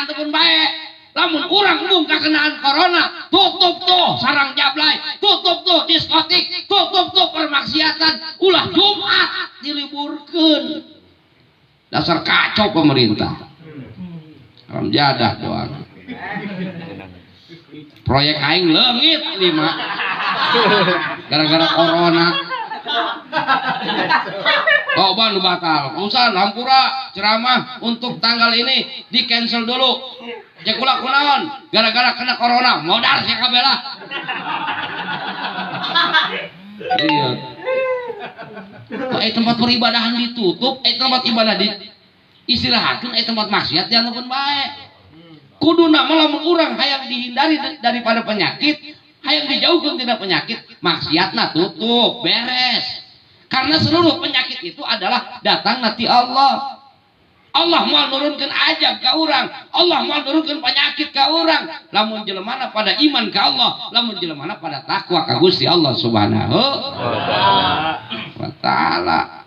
antepun bae. Lamun urang embung kakenaan corona, tutup tuh sarang jablay, tutup tuh diskotik, tutup tuh permaksiatan, ulah Jumat diliburkeun. Dasar kacau pemerintah. Haram jadah doang. Proyek aing leungit 5 gara-gara corona. Oh ban batal. Usaha Lampura ceramah untuk tanggal ini di cancel dulu. Cek ulah kunaon gara-gara kena corona modal sia kabeh lah. Iya. Tempat peribadahan ditutup, tempat ibadah di istirahatkeun, tempat maksiat jangan bae. Kuduna lamun urang hayang dihindari daripada penyakit, hayang dijauhkeun tina penyakit, maksiatna tutup, beres. Karena seluruh penyakit itu adalah datang nanti Allah. Allah mau nurunkan ajab ke orang, Allah mau nurunkan penyakit ke orang. Lamun jelemana pada iman ke Allah, lamun jelemana pada takwa ka Gusti Allah Subhanahu wa taala.